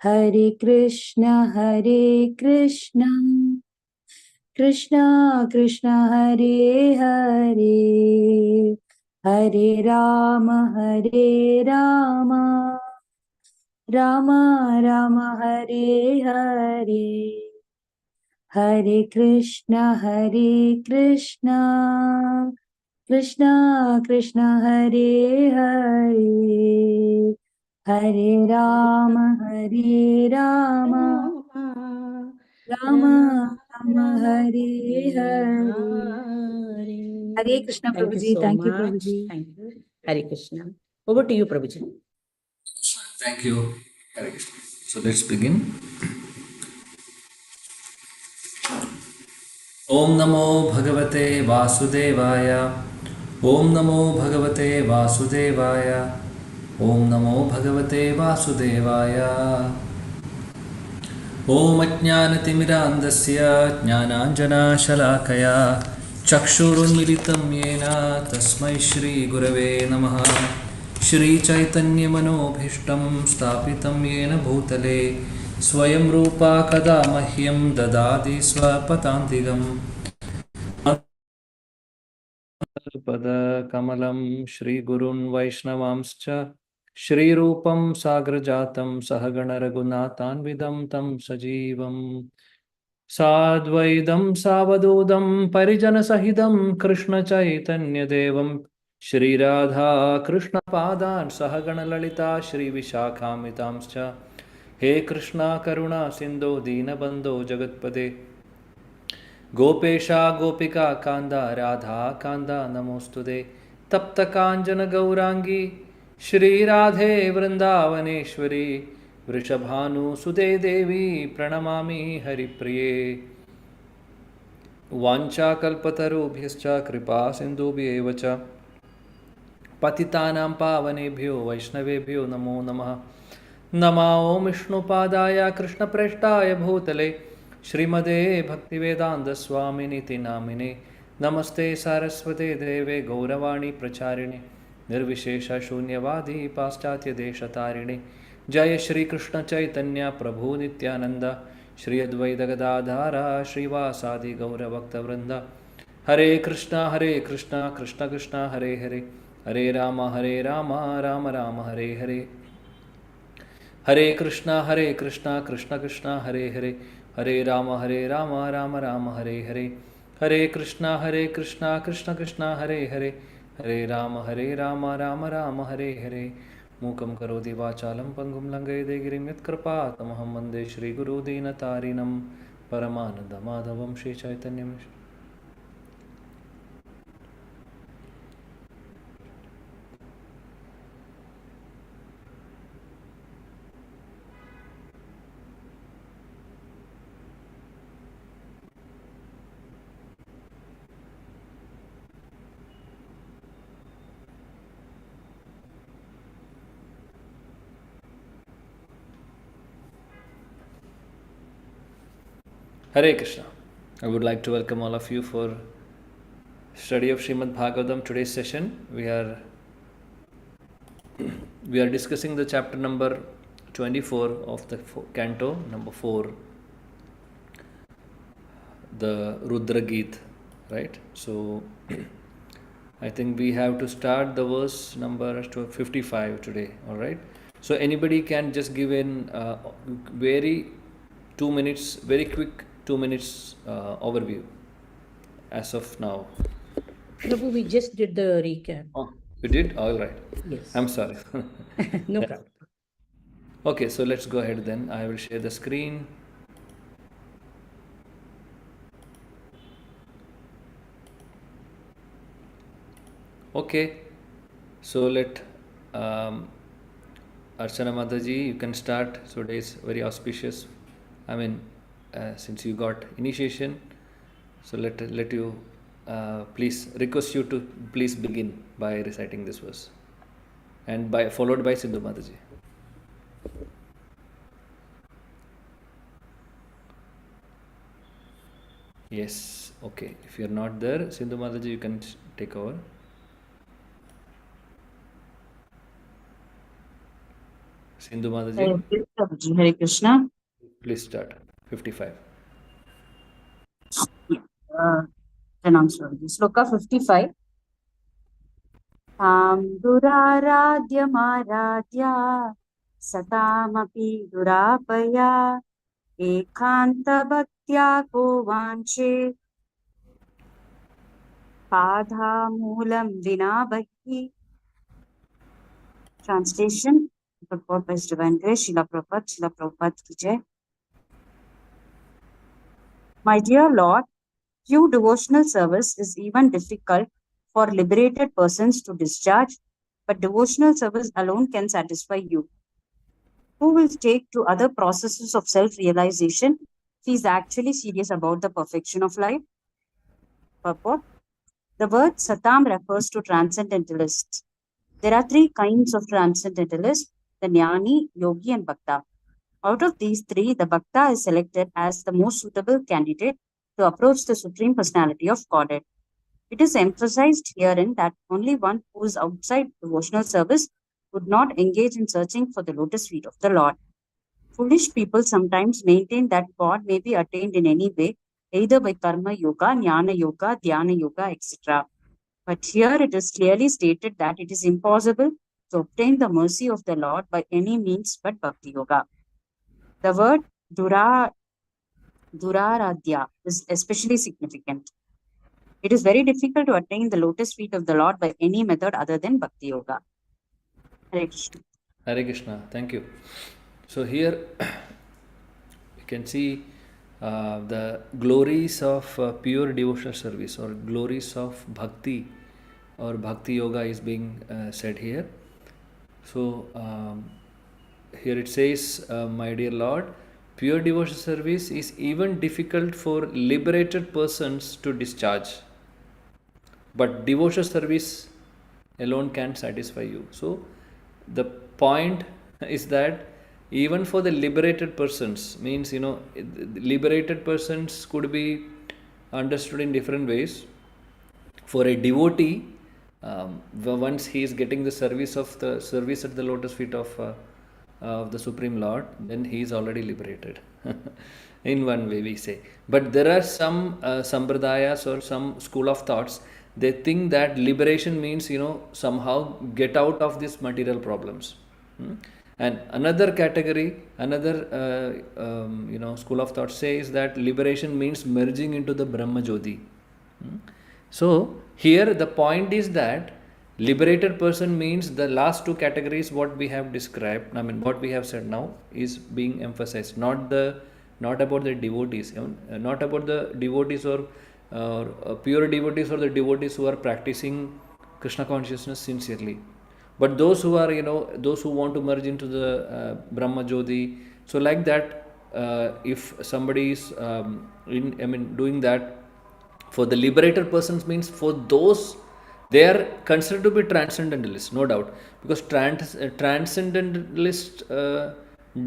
Hare Krishna, Krishna Krishna Hare Hare, Hare Rama, Rama Rama Hare Hare, Hare Krishna, Krishna Krishna Hare Hare, Hare Rama, Rama Rama Hare Hare. Hare Krishna Thank you Prabhuji. so Thank you, much. Prabhuji. Thank you. Hare Krishna. Over to you, Prabhuji. Thank you. Hare Krishna. So let's begin. Om Namo Bhagavate Vasudevaya. Om Namo Bhagavate Vasudevaya. Om Namo Bhagavate Vasudevaya. Om Ajnanatimirandasya Jnananjana Shalakaya Chakshurunmilitam Yena Tasmai Shri Gurave Namaha. Shri Chaitanya Manobhishtam Stapitam Yena Bhutale Swayam Rupa Kada Mahyam Dadadi Swapatantigam Pada Kamalam Shri Gurun Vaishnavamscha Shri Rupam Sagrajatam Sahagana Raghunathanvidam Tam Sajivam Sadvaidam Savadodam Parijana Sahidam Krishna Chaitanya Devam Shri Radha Krishna Padan Sahagana Lalita Shri Vishakamitamscha He Krishna Karuna Sindhu Deenabandho Jagatpade Gopesha Gopika Kanda Radha Kanda Namostude Tapta Kanjana Gaurangi Shri Radhe Vrindavaneshwari Vrishabhanu Sude Devi Pranamami Haripriye Vancha Kalpatarubhyascha Kripa Sindhubhyev cha Patitanam Pavanebhyo Vaishnavebhyo Namo Namaha Nama Om Vishnu Padaya Krishna Preshtaya Bhutale Srimade Bhaktivedanta Swaminiti Namine Namaste Saraswate Deve Gauravani Pracharini Nirvishesha Shunyavadi Paschatya Deshatarine Jaya Shri Krishna Chaitanya Prabhu Nityananda Shri Advaita Gadadhara Srivasadi Gaura Bhakta Vrinda Hare Krishna, Krishna Krishna, Hare Hare Hare Rama, Rama Rama, Hare Hare Hare Krishna, Krishna Krishna, Hare Hare Hare Rama, Rama Rama, Hare Hare Hare Krishna, Krishna Krishna, Hare Hare Hare Rama, Rama Rama, Hare Hare Mukam karoti vachalam pangum langayade girim yat kripatamaham vande Shri Guru Dinatarinam Paramananda Madhavam Shri Chaitanyam. Hare Krishna. I would like to welcome all of you for study of Srimad Bhagwatam. Today's session we are discussing the chapter number 24 of the canto number 4, the Rudra Geet, right? So I think we have to start the verse number 55 today, all right? So anybody can just give in very 2 minutes, very quick 2 minutes overview as of now. Prabhu, we just did the recap. Oh, we did? All right. Yes. I'm sorry. No problem. Okay, so let's go ahead then. I will share the screen. Okay, so let Archana Mataji, you can start. So today is very auspicious. I mean, since you got initiation, so let you please request you to please begin by reciting this verse, and followed by Sindhu Mataji. Yes. Okay. If you're not there, Sindhu Mataji, you can take over. Sindhu Mataji, Hare Krishna. please start. 55. Pranam Swamiji. Sloka 55. Duraradhya satamapi durapaya ekanta bhaktya ko vanche padha moolam vinabhakti. Translation. Purport by His Divine Grace, Srila Prabhupada ki jai. My dear Lord, few devotional service is even difficult for liberated persons to discharge, but devotional service alone can satisfy you. Who will take to other processes of self-realization if he is actually serious about the perfection of life? Purport. The word Satam refers to transcendentalists. There are three kinds of transcendentalists, the Jnani, Yogi and Bhakta. Out of these three, the Bhakta is selected as the most suitable candidate to approach the Supreme Personality of Godhead. It is emphasized herein that only one who is outside devotional service would not engage in searching for the lotus feet of the Lord. Foolish people sometimes maintain that God may be attained in any way, either by karma yoga, jnana yoga, dhyana yoga, etc. But here it is clearly stated that it is impossible to obtain the mercy of the Lord by any means but bhakti yoga. The word duraradhya is especially significant. It is very difficult to attain the lotus feet of the Lord by any method other than bhakti yoga. Hare Krishna. Hare Krishna, thank you. So here you can see the glories of pure devotional service or glories of bhakti or bhakti yoga is being said here. So here it says, my dear Lord, pure devotional service is even difficult for liberated persons to discharge, but devotional service alone can satisfy you. So the point is that even for the liberated persons, means liberated persons could be understood in different ways. For a devotee, once he is getting the service at the lotus feet of the Supreme Lord, then he is already liberated. In one way we say. But there are some sampradayas or some school of thoughts, they think that liberation means somehow get out of these material problems. And another category, another school of thought says that liberation means merging into the Brahma Jyoti. So here the point is that liberated person means the last two categories what we have described, what we have said now is being emphasized, not about the devotees, not about the devotees or pure devotees or the devotees who are practicing Krishna consciousness sincerely, but those who are those who want to merge into the Brahma Jyoti. So like that, if somebody is doing that, for the liberated persons means for those, they are considered to be transcendentalists, no doubt, because transcendentalist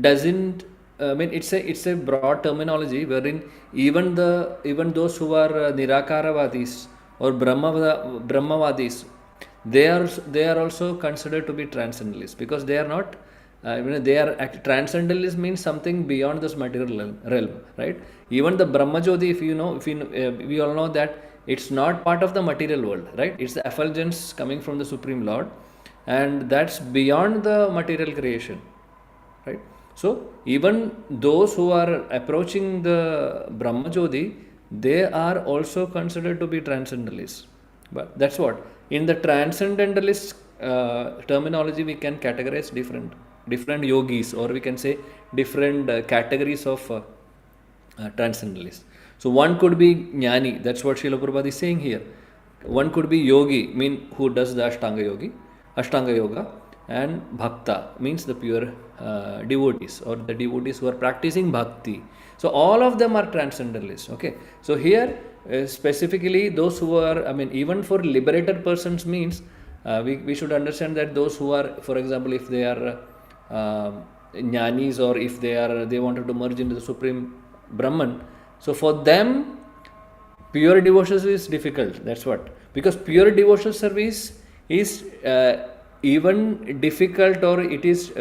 doesn't it's a broad terminology wherein even those who are Nirakaravadis or Brahmavadis, they are also considered to be transcendentalists, because they are not they are transcendentalist means something beyond this material realm, right? Even the Brahma Jyoti, we all know that it's not part of the material world, right? It's the effulgence coming from the Supreme Lord, and that's beyond the material creation, right? So even those who are approaching the Brahma Jyoti, they are also considered to be transcendentalists. But that's what in the transcendentalist terminology we can categorize different yogis, or we can say different categories of transcendentalists. So one could be Jnani, that's what Srila Prabhupada is saying here. One could be Yogi, who does the Ashtanga Yoga, and Bhakta means the pure devotees, or the devotees who are practicing bhakti. So all of them are transcendentalists. Okay. So here specifically those who are, even for liberated persons means we should understand that those who are, for example, if they are jnanis, or if they wanted to merge into the Supreme Brahman, so for them pure devotional service is difficult. That's what, because pure devotional service is even difficult, or it is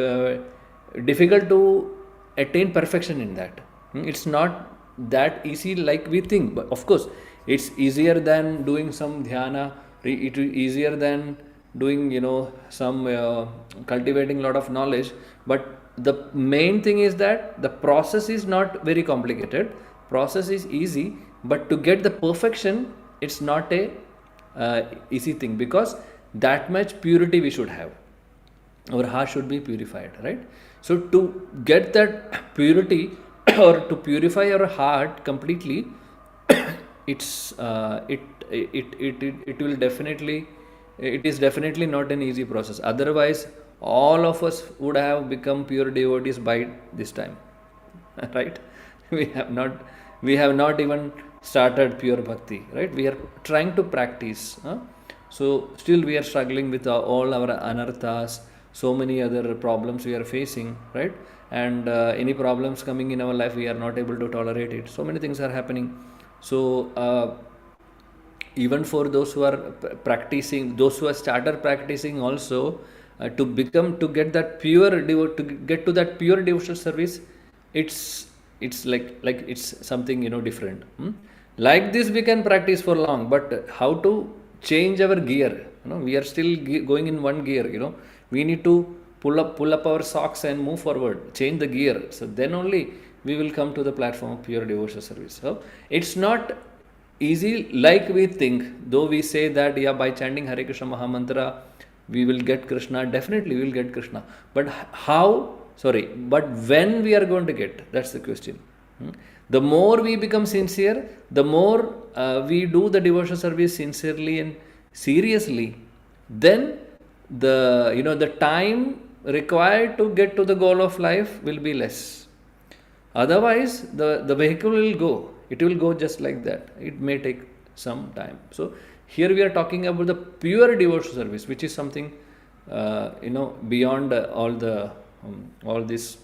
difficult to attain perfection in that. It's not that easy like we think, but of course it's easier than doing some dhyana. It is easier than doing some cultivating a lot of knowledge. But the main thing is that the process is not very complicated. Process is easy, but to get the perfection, it's not a easy thing, because that much purity we should have. Our heart should be purified, right? So to get that purity or to purify our heart completely, it's it will definitely, it is definitely not an easy process. Otherwise, all of us would have become pure devotees by this time, right? We have not even started pure bhakti, right? We are trying to practice, so still we are struggling with all our anarthas, so many other problems we are facing, right? And any problems coming in our life, we are not able to tolerate it. So many things are happening. So even for those who are practicing, those who have started practicing also, to get that pure to get to that pure devotional service, it's like it's something different. Like this we can practice for long, but how to change our gear? We are still going in one gear. We need to pull up our socks and move forward, change the gear. So then only we will come to the platform of pure devotional service. So it's not easy like we think, though we say that by chanting Hare Krishna Mahamantra we will get Krishna. Definitely we will get Krishna, but but when we are going to get, that's the question. The more we become sincere, the more we do the devotional service sincerely and seriously, then the time required to get to the goal of life will be less. Otherwise the vehicle will go, it will go just like that. It may take some time. So here we are talking about the pure devotional service, which is something beyond all these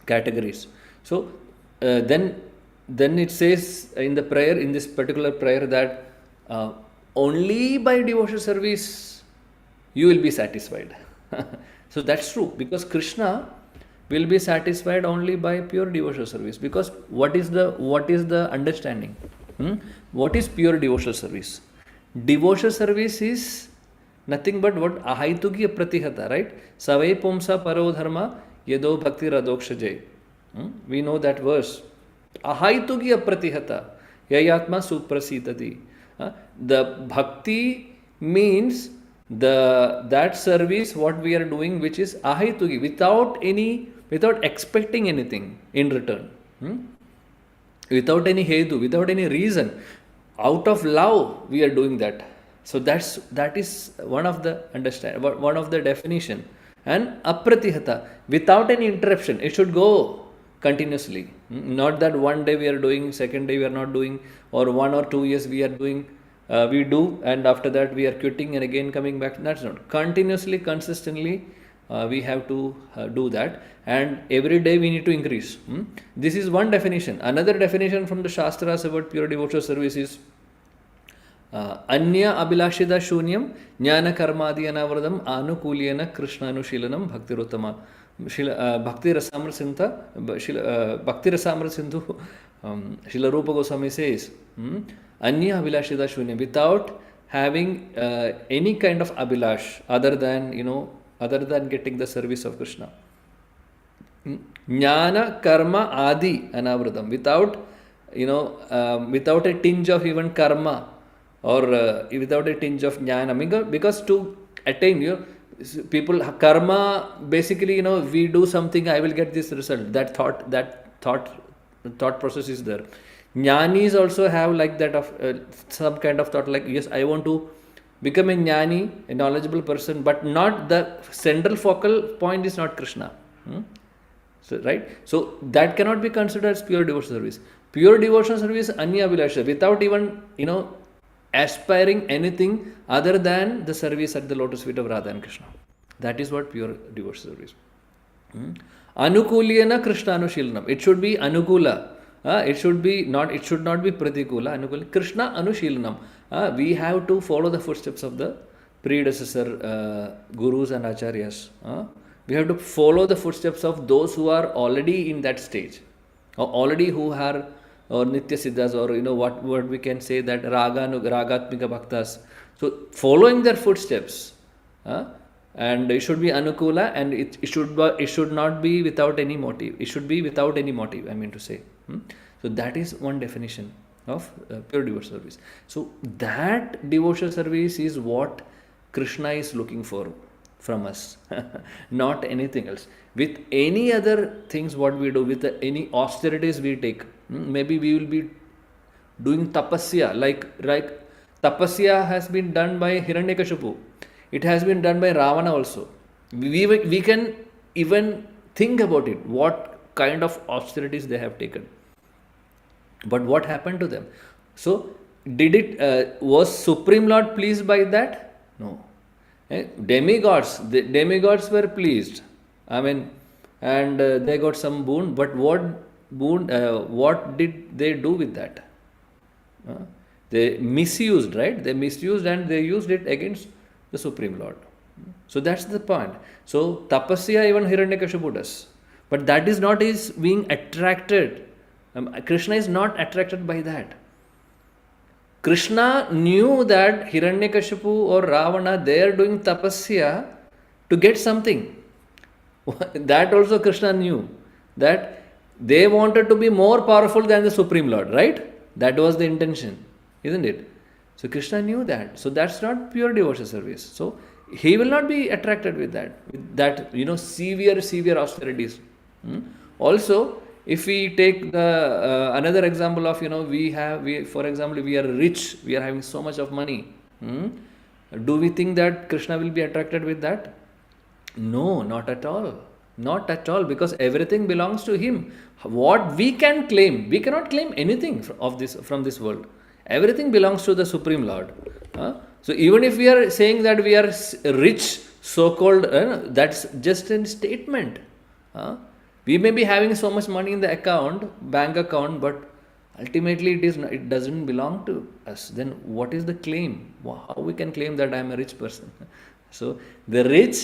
categories. So then it says in the prayer, in this particular prayer, that only by devotional service you will be satisfied. So that's true, because Krishna will be satisfied only by pure devotional service. Because what is the understanding? What is pure devotional service? Devotional service is nothing but what ahaituki pratihata, right? Savai pumsa paro dharma yedo bhakti radokshaje. We know that verse. Ahaituki pratihata yayatma suprasitati. The bhakti means that service what we are doing, which is ahaituki, without expecting anything in return, without any hetu, without any reason. Out of love we are doing that. So that is one of the definition. And apratihata, without any interruption. It should go continuously. Not that one day we are doing, second day we are not doing, or 1 or 2 years we are doing, we do, and after that we are quitting and again coming back. That's not. Continuously, consistently we have to do that, and every day we need to increase. This is one definition. Another definition from the Shastras about pure devotional service is Anya abhilashida shunyam jnana karmadi anavradam anukulyena krishna anushilanam bhaktiruttama. Bhakti Rasamrita Sindhu Srila Rupa Goswami says, Anya abhilashida shunyam, without having any kind of abhilash other than getting the service of Krishna. Jnana karma adi anavradam, without a tinge of even karma, or without a tinge of jnana, because to attain, people karma, basically, we do something, I will get this result. That thought process is there. Jnanis also have like that, of some kind of thought, like, yes, I want to become a jnani, a knowledgeable person, but not the central focal point is not Krishna. So, right? So that cannot be considered as pure devotional service. Pure devotional service, anya abhilasha, without even aspiring anything other than the service at the lotus feet of Radha and Krishna. That is what pure devotional service. Anukulyena Krishna anushilanam. It should be anukula. It should not be pratikula. Anukula. Krishna anushilanam. We have to follow the footsteps of the predecessor gurus and acharyas. We have to follow the footsteps of those who are already in that stage, or already who are or Nitya Siddhas, or what we can say, that Ragatmika Bhaktas. So following their footsteps, and it should be Anukula, and it should not be without any motive. It should be without any motive, I mean to say. So that is one definition of pure devotional service. So that devotional service is what Krishna is looking for from us, not anything else. With any other things what we do, with any austerities we take, maybe we will be doing tapasya, like tapasya has been done by Hiranyakashipu. It has been done by Ravana also. We can even think about it, what kind of austerities they have taken. But what happened to them? So, was Supreme Lord pleased by that? No. The demigods were pleased. I mean, and they got some boon. But what did they do with that? They misused, right? They misused, and they used it against the Supreme Lord. So that's the point. So tapasya even Hiranyakashipu does. But that is not his being attracted. Krishna is not attracted by that. Krishna knew that Hiranyakashipu or Ravana, they are doing tapasya to get something. That also Krishna knew, that they wanted to be more powerful than the Supreme Lord, right? That was the intention, isn't it? So Krishna knew that. So that's not pure devotional service. So he will not be attracted with that severe austerities. Also, if we take the another example of, for example, we are rich, we are having so much of money. Do we think that Krishna will be attracted with that? No, not at all. Not at all, because everything belongs to him. What we can claim, we cannot claim anything from this world. Everything belongs to the Supreme Lord. So even if we are saying that we are rich, so-called, that's just a statement. We may be having so much money in the bank account, but ultimately it doesn't belong to us. Then what is the claim? How we can claim that I am a rich person? So the rich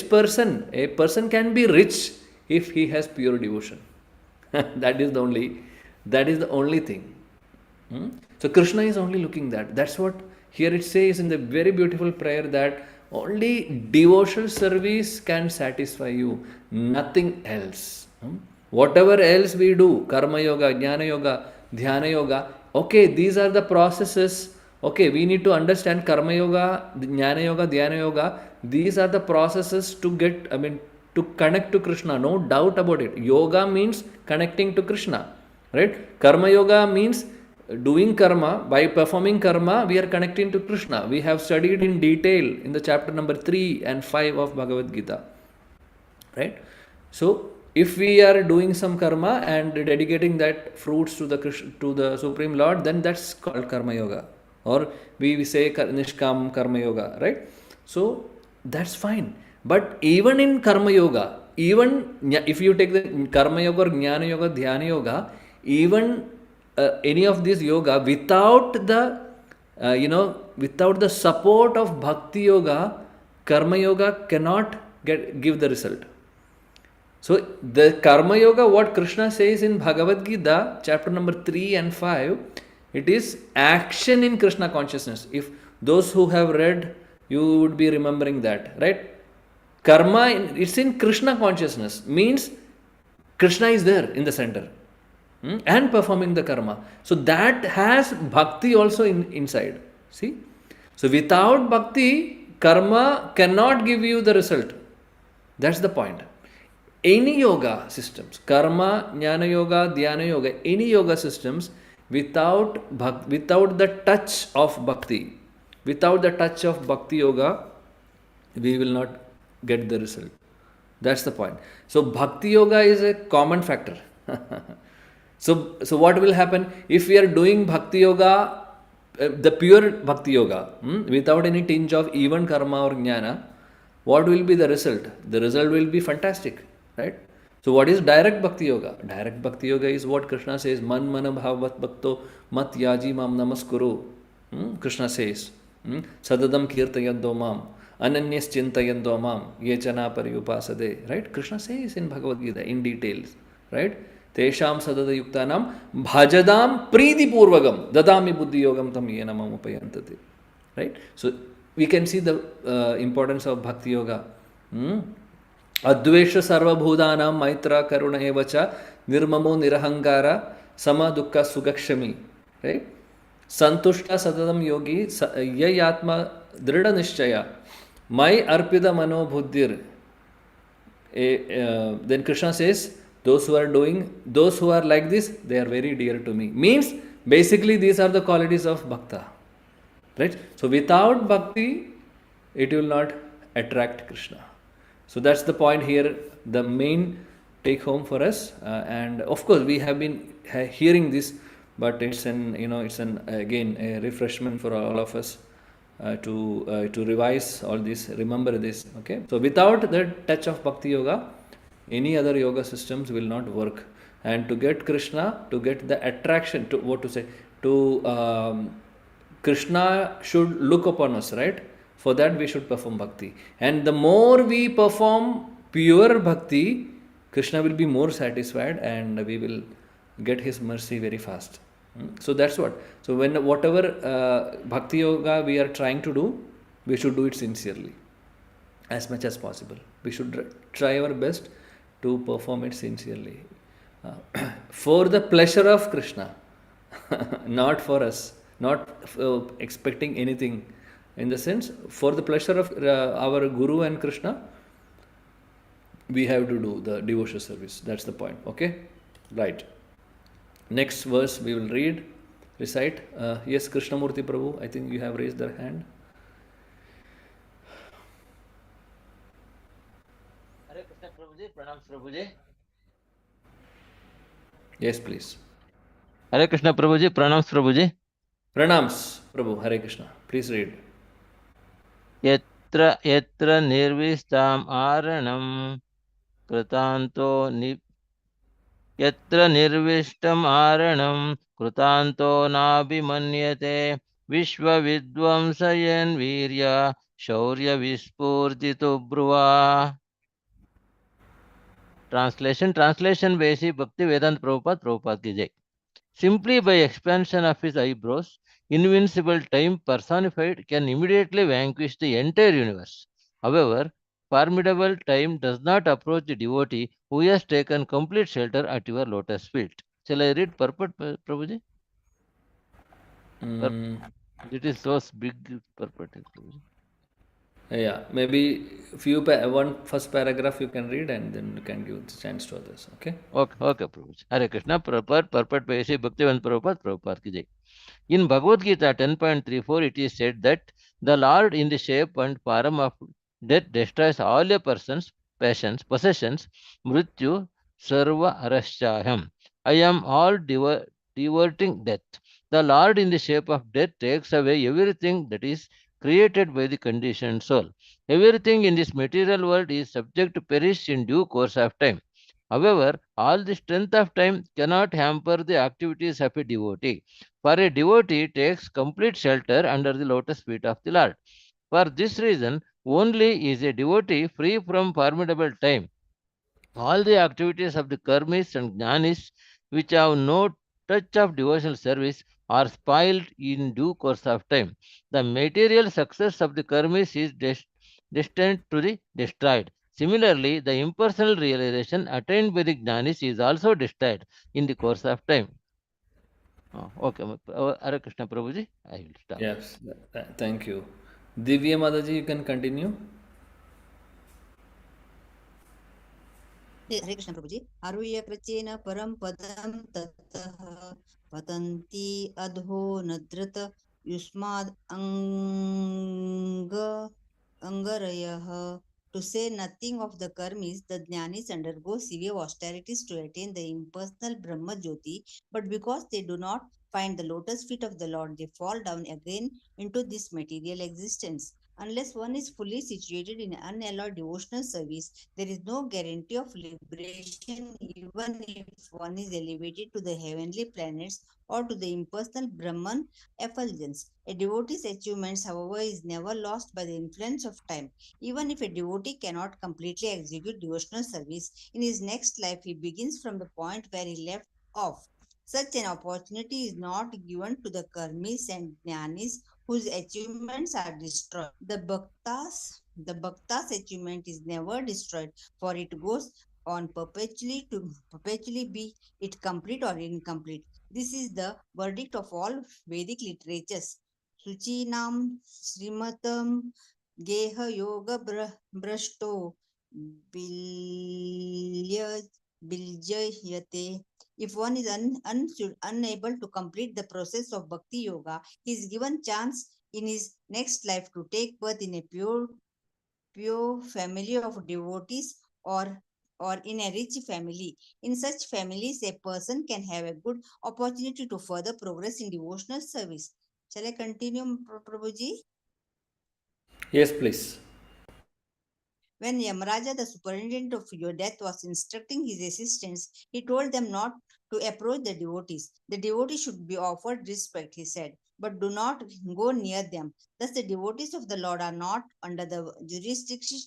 person, a person can be rich if he has pure devotion. That is the only thing. So Krishna is only looking that. That's what here it says in the very beautiful prayer, that only devotional service can satisfy you, nothing else. Whatever else we do, karma yoga, jnana yoga, dhyana yoga, okay, these are the processes. Okay, we need to understand karma yoga, jnana yoga, dhyana yoga. These are the processes to connect to Krishna, no doubt about it. Yoga means connecting to Krishna, right? Karma yoga means doing karma. By performing karma, we are connecting to Krishna. We have studied in detail in the chapter number 3 and 5 of Bhagavad Gita, right? So if we are doing some karma and dedicating that fruits to the Supreme Lord, then that's called karma yoga, or we say nishkam karma yoga, right? So that's fine. But even in karma yoga, even if you take the karma yoga or jnana yoga, dhyana yoga, even any of this yoga, without the support of bhakti yoga, karma yoga cannot give the result. So the karma yoga, what Krishna says in Bhagavad Gita, chapter number 3 and 5, it is action in Krishna consciousness. If those who have read, you would be remembering that, right? Karma, it's in Krishna consciousness, means Krishna is there in the center. And performing the karma. So that has bhakti also inside. See? So without bhakti, karma cannot give you the result. That's the point. Any yoga systems, karma, jnana yoga, dhyana yoga, any yoga systems, without the touch of bhakti, yoga, we will not get the result. That's the point. So bhakti yoga is a common factor. So what will happen if we are doing bhakti yoga, the pure bhakti yoga, without any tinge of even karma or jnana? What will be the result? The result will be fantastic, right? So what is direct bhakti yoga? Direct bhakti yoga is what Krishna says, man mana bhavat bhakto mat yaji mam namaskuru. Krishna says, sadadam kirtayaddo mam. Ananyas chintayando mam yechana paryupasade. Right? Krishna says in Bhagavad Gita in details. Right? Tesham sadada yuktanam bhajadam priti purvagam dadami buddhi yogam tam yena mam upayantate. Right? So we can see the importance of bhakti yoga. Advesha sarvabhudanam maitra karuna evacha nirmamo nirahangara sama dukkha sugakshami. Right? Santushta sadadam yogi yayatma drida nishchaya mai arpida mano buddhir. Then Krishna says, those who are like this, they are very dear to me. Means basically these are the qualities of bhakta. Right? So without bhakti, it will not attract Krishna. So that's the point here, the main take home for us. And of course, we have been hearing this, but it's again a refreshment for all of us to revise all this, remember this. Okay. So without the touch of bhakti yoga, any other yoga systems will not work. And to get Krishna, to get the attraction, Krishna should look upon us, right? For that we should perform bhakti. And the more we perform pure bhakti, Krishna will be more satisfied and we will get his mercy very fast. So that's what. So whatever bhakti yoga we are trying to do, we should do it sincerely as much as possible. We should try our best to perform it sincerely. For the pleasure of Krishna, not for us, not expecting anything. In the sense, for the pleasure of our Guru and Krishna, we have to do the devotional service. That's the point. Okay? Right. Next verse we will recite. Yes, Krishnamurti Prabhu, I think you have raised their hand. Hare Krishna Prabhuji, pranams Prabhuji. Yes, please. Hare Krishna Prabhuji, pranams Prabhuji. Pranams Prabhu, Hare Krishna. Please read. Yatra yatra nirvistam aranam kritanto yatra nirvishtam aranam kritanto nabhimanyate vishva vidvamsayan virya shaurya vispurjito brua. Translation basic Bhakti Vedanta Prabhupada ki jai. Simply by expansion of his eyebrows, invincible time personified can immediately vanquish the entire universe. However, formidable time does not approach the devotee who has taken complete shelter at your lotus feet. Shall I read purport, Prabhuji? It is so big purport, Prabhuji. Yeah, maybe one first paragraph you can read and then you can give the chance to others. Okay? Okay, Prabhuji. Hare Krishna, purport by Sri Bhaktivedanta Prabhupada ki jai. In Bhagavad Gita 10.34, it is said that the Lord in the shape and form of death destroys all a person's possessions, mrityu, sarva arashchaham. I am all diverting death. The Lord in the shape of death takes away everything that is created by the conditioned soul. Everything in this material world is subject to perish in due course of time. However, all the strength of time cannot hamper the activities of a devotee. For a devotee takes complete shelter under the lotus feet of the Lord. For this reason, only is a devotee free from formidable time. All the activities of the karmis and jnanis, which have no touch of devotional service, are spoiled in due course of time. The material success of the karmis is destined to be destroyed. Similarly, the impersonal realization attained by the jnanis is also destroyed in the course of time. Okay, Hare Krishna Prabhuji, I will stop. Yes, thank you. Divya Mataji, you can continue. Hare Krishna Prabhuji. Aruyya prachena param padam tatah patanti adho nadrata yusmad angarayah. To say nothing of the karmis, the jnanis undergo severe austerities to attain the impersonal Brahma Jyoti, but because they do not find the lotus feet of the Lord, they fall down again into this material existence. Unless one is fully situated in unalloyed devotional service, there is no guarantee of liberation, even if one is elevated to the heavenly planets or to the impersonal Brahman effulgence. A devotee's achievements, however, is never lost by the influence of time. Even if a devotee cannot completely execute devotional service, in his next life he begins from the point where he left off. Such an opportunity is not given to the karmis and jnanis whose achievements are destroyed. The bhakta's achievement is never destroyed, for it goes on perpetually, be it complete or incomplete. This is the verdict of all Vedic literatures. Suchinam Srimatam Geha Yoga Brashto Bilya Biljayate. If one is unable to complete the process of bhakti yoga, he is given chance in his next life to take birth in a pure family of devotees, or in a rich family. In such families, a person can have a good opportunity to further progress in devotional service. Shall I continue, Prabhuji? Yes, please. When Yamaraja, the superintendent of your death, was instructing his assistants, he told them not to approach the devotees. The devotees should be offered respect, he said, but do not go near them. Thus, the devotees of the Lord are not under the jurisdiction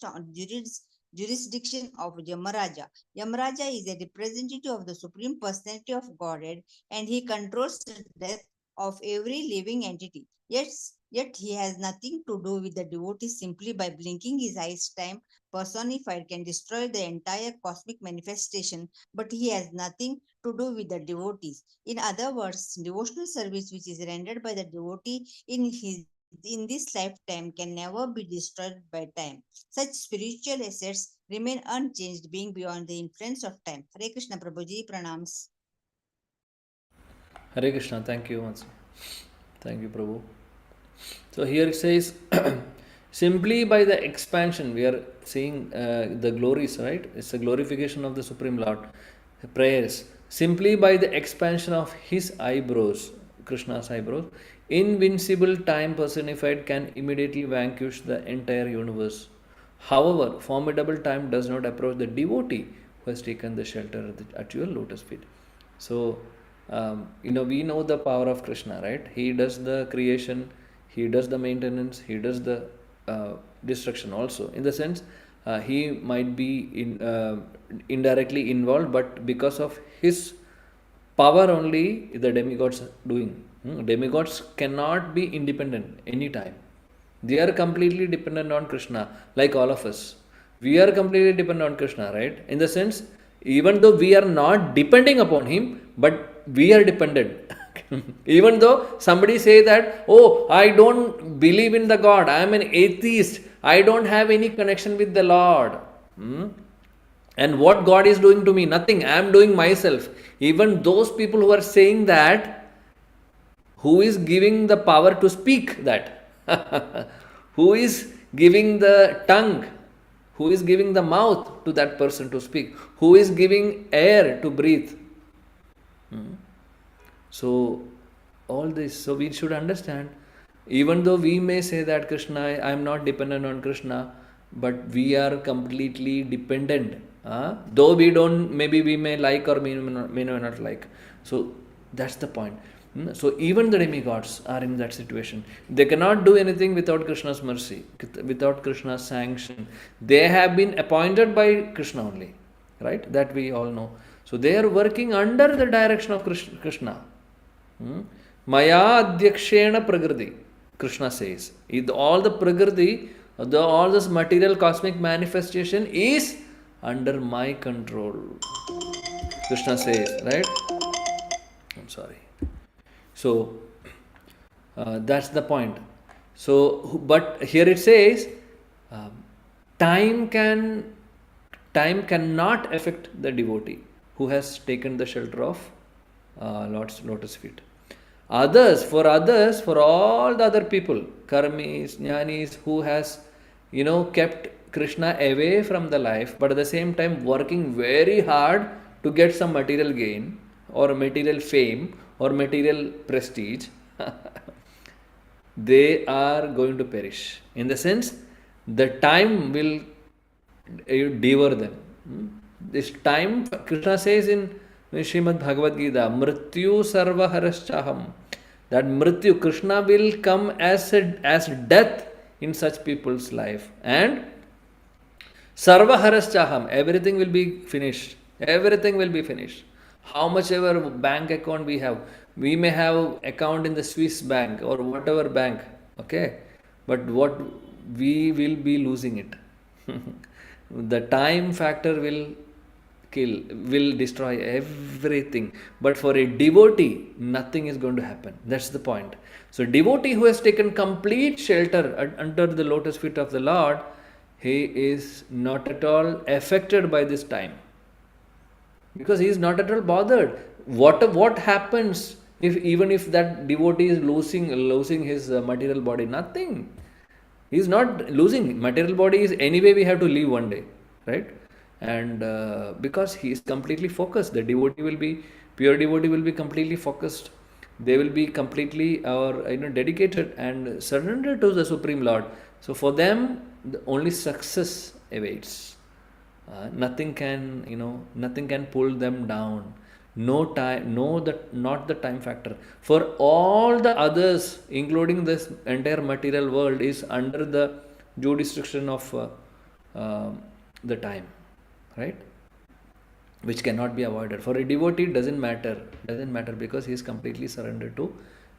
of Yamaraja. Yamaraja is a representative of the Supreme Personality of Godhead, and he controls the death of every living entity. Yet he has nothing to do with the devotees. Simply by blinking his eyes, time personified can destroy the entire cosmic manifestation, but he has nothing to do with the devotees. In other words, devotional service which is rendered by the devotee in this lifetime can never be destroyed by time. Such spiritual assets remain unchanged, being beyond the influence of time. Hare Krishna Prabhuji, pranams. Hare Krishna. Thank you once. Thank you, Prabhu. So here it says, simply by the expansion, we are seeing the glories, right? It's a glorification of the Supreme Lord. Prayers. Simply by the expansion of his eyebrows, Krishna's eyebrows, invincible time personified can immediately vanquish the entire universe. However, formidable time does not approach the devotee who has taken the shelter at your lotus feet. So, we know the power of Krishna, right? He does the creation, he does the maintenance, he does the destruction also. In the sense, he might be indirectly involved, but because of his power only, the demigods are doing. Demigods cannot be independent anytime. They are completely dependent on Krishna, like all of us. We are completely dependent on Krishna, right? In the sense, even though we are not depending upon him, but we are dependent. Even though somebody say that, oh, I don't believe in the God, I am an atheist, I don't have any connection with the Lord. And what God is doing to me? Nothing. I am doing myself. Even those people who are saying that, who is giving the power to speak that? Who is giving the tongue? Who is giving the mouth to that person to speak? Who is giving air to breathe? So, all this, so we should understand, even though we may say that Krishna, I am not dependent on Krishna, but we are completely dependent. Though we don't, maybe we may like or may not like. So, that's the point. So, even the demigods are in that situation. They cannot do anything without Krishna's mercy, without Krishna's sanction. They have been appointed by Krishna only, right? That we all know. So, they are working under the direction of Krishna. Maya adhyakshena prakriti, Krishna says. All the prakriti, all this material cosmic manifestation is under my control. Krishna says, right? I'm sorry. So, that's the point. So, but here it says, time cannot affect the devotee who has taken the shelter of Lord's lotus feet. For all the other people, karmis, jnanis, who has, kept Krishna away from the life, but at the same time working very hard to get some material gain or material fame or material prestige, they are going to perish. In the sense, the time will devour them. This time, Krishna says in Srimad Bhagavad Gita, Mrityu sarva haraschaham. That Mrityu, Krishna will come as death in such people's life. And sarva haraschaham, everything will be finished. Everything will be finished. How much ever bank account we have, we may have account in the Swiss bank or whatever bank, okay, but what we will be losing it. The time factor will destroy everything. But for a devotee, nothing is going to happen. That's the point. So devotee who has taken complete shelter under the lotus feet of the Lord, he is not at all affected by this time, because he is not at all bothered. What happens if that devotee is losing his material body? Nothing. He is not losing. Material body is anyway, we have to leave one day, right? And because he is completely focused, the pure devotee will be completely focused. They will be completely dedicated and surrendered to the Supreme Lord. So for them, only success awaits. Nothing can pull them down. No time, not the time factor. For all the others, including this entire material world, is under the jurisdiction of the time, right? Which cannot be avoided. For a devotee, doesn't matter because he is completely surrendered to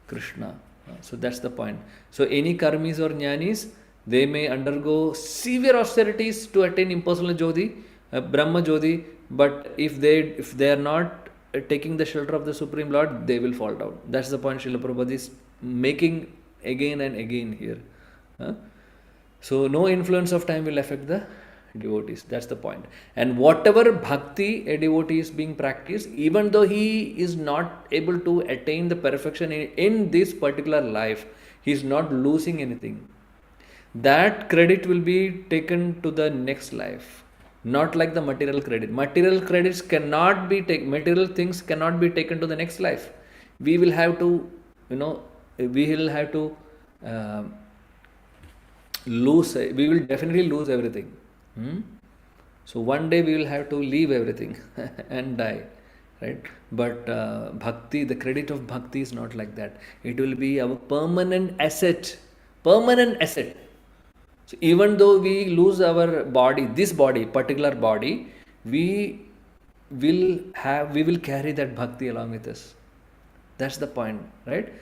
Krishna. So that's the point. So any karmis or jnanis, they may undergo severe austerities to attain impersonal Jyoti, Brahma Jyoti, but if they are not taking the shelter of the Supreme Lord, they will fall down. That's the point Srila Prabhupada is making again and again here. So no influence of time will affect the devotees. That's the point. And whatever bhakti a devotee is being practiced, even though he is not able to attain the perfection in this particular life, he is not losing anything. That credit will be taken to the next life. Not like the material credit. Material things cannot be taken to the next life. We will have to lose. We will definitely lose everything. So one day we will have to leave everything and die, right? But bhakti, the credit of bhakti is not like that. It will be our permanent asset. So even though we lose our body, particular body, we will carry that bhakti along with us. That's the point, right?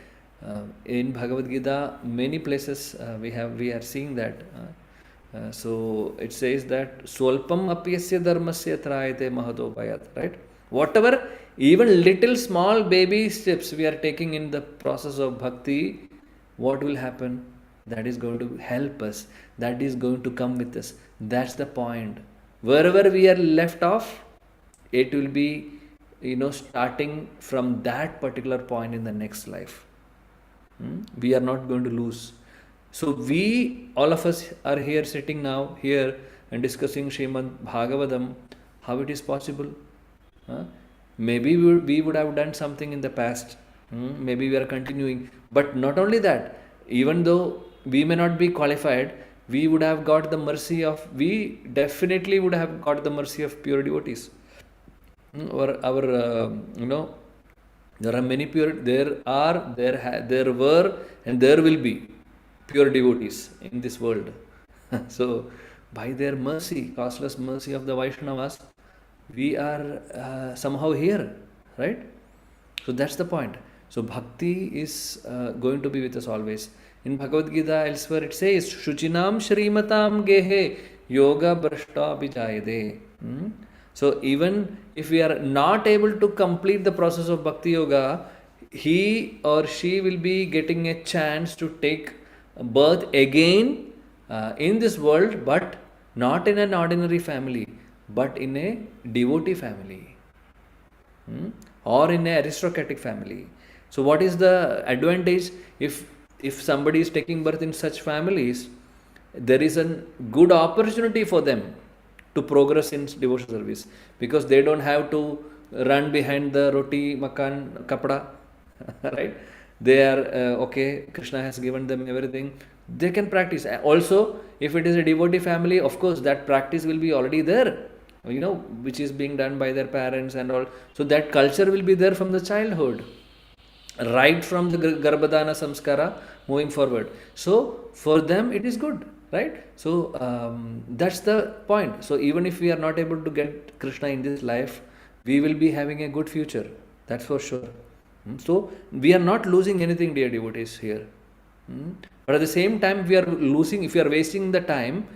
In Bhagavad Gita, many places we are seeing that. So it says that swalpam apyasya dharmasya trayate mahadopayat, right? Whatever, even little small baby steps we are taking in the process of bhakti, what will happen? That is going to help us. That is going to come with us. That's the point. Wherever we are left off, it will be, starting from that particular point in the next life. We are not going to lose. So all of us are here sitting now here and discussing Srimad Bhagavatam. How it is possible? Maybe we would have done something in the past. Maybe we are continuing. But not only that, even though we may not be qualified, we definitely would have got the mercy of pure devotees. There are many pure, there were, and there will be pure devotees in this world. So, by their mercy, costless mercy of the Vaishnavas, we are somehow here, right? So that's the point. So bhakti is going to be with us always. In Bhagavad Gita elsewhere it says, Shuchinam Shrimatam Gehe Yoga Brashta Vijayade. So even if we are not able to complete the process of Bhakti Yoga, he or she will be getting a chance to take birth again in this world, but not in an ordinary family, but in a devotee family or in an aristocratic family. So what is the advantage if somebody is taking birth in such families? There is a good opportunity for them to progress in devotional service, because they don't have to run behind the roti, makan, kapda, right? they are okay, Krishna has given them everything, they can practice. Also, if it is a devotee family, of course that practice will be already there, which is being done by their parents and all. So that culture will be there from the childhood, right from the Garbhadana Samskara moving forward. So for them it is good, right? So that's the point. So even if we are not able to get Krishna in this life, we will be having a good future. That's for sure. So we are not losing anything, dear devotees, here. But at the same time, we are losing, if we are wasting the time,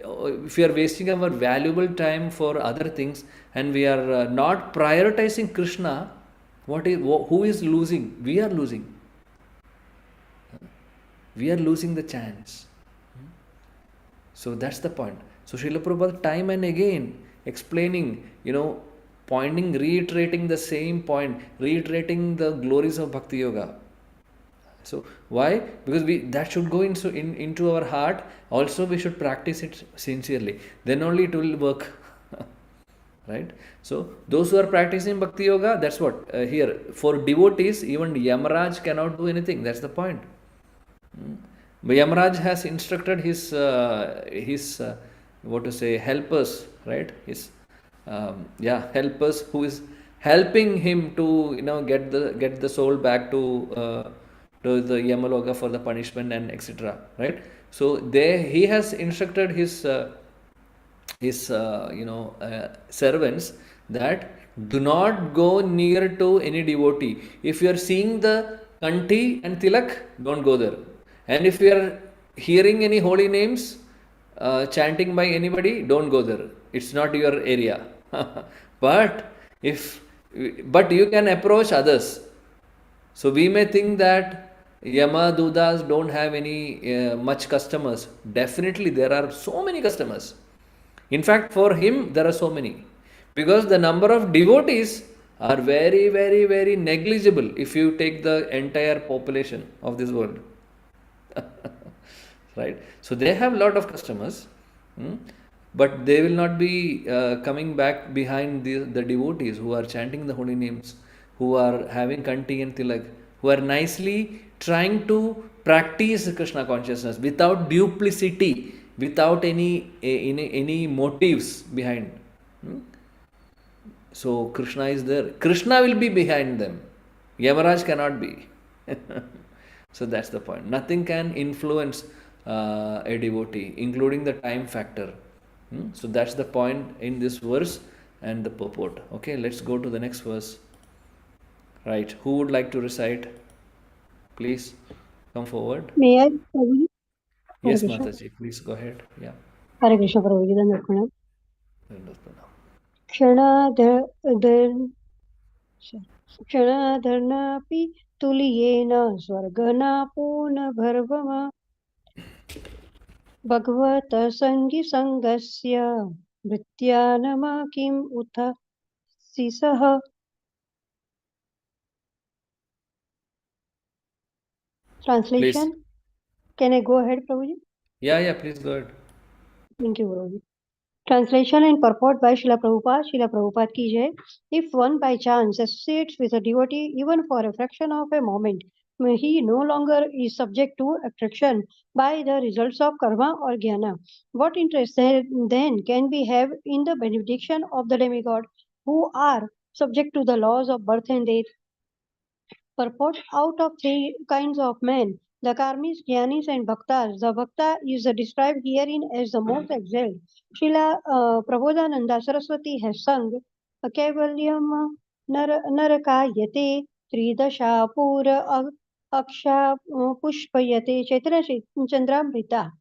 if we are wasting our valuable time for other things, and we are not prioritizing Krishna, who is losing? We are losing. We are losing the chance. So that's the point. So Srila Prabhupada time and again explaining, pointing, reiterating the same point, reiterating the glories of Bhakti Yoga. So why? Because that should go into our heart. Also, we should practice it sincerely. Then only it will work. Right? So those who are practicing Bhakti Yoga, that's what here for devotees, even Yamaraj cannot do anything. That's the point. But Yamaraj has instructed his helpers, right? His helpers who is helping him to get the soul back to the Yamaloka for the punishment and etc. Right? So he has instructed his servants that do not go near to any devotee. If you are seeing the kanti and tilak, don't go there. And if you are hearing any holy names chanting by anybody, don't go there. It's not your area. but you can approach others. So we may think that Yama Dudas don't have any much customers. Definitely there are so many customers. In fact, for him there are so many, because the number of devotees are very, very, very negligible if you take the entire population of this world. Right? So they have a lot of customers, but they will not be coming back behind the devotees who are chanting the holy names, who are having kanti and tilak, who are nicely trying to practice Krishna consciousness without duplicity, without any motives behind. So Krishna is there. Krishna will be behind them. Yamaraj cannot be. So that's the point. Nothing can influence a devotee, including the time factor. So that's the point in this verse and the purport. Okay, let's go to the next verse. Right. Who would like to recite? Please come forward. May I, Prabhuji? Yes, Hare Krishna. Mataji, please go ahead. Yeah. Hare Krishna, Prabhuji. Dandavat pranam. क्षणाधर्नापि तुल्येन स्वर्गनापो न भर्वम भगवत सङ्गिसङ्गस्य भृत्यानम किम् उत सिसः. Translation. Please. Can I go ahead, Prabhuji? Yeah, please go ahead. Thank you, Prabhuji. Translation and purport by Srila Prabhupada. Srila Prabhupada ki jai. If one by chance associates with a devotee even for a fraction of a moment, he no longer is subject to attraction by the results of karma or jnana. What interest then can we have in the benediction of the demigod who are subject to the laws of birth and death? Purport. Out of three kinds of men, the karmis, jnanis, and bhaktas, the bhakta is described herein as the most excelled. Srila Prabodhananda Saraswati has sung Kaivalyam Narakayate Tridasha Pura Aksha Pushpayate Chaitanya Chandramrita.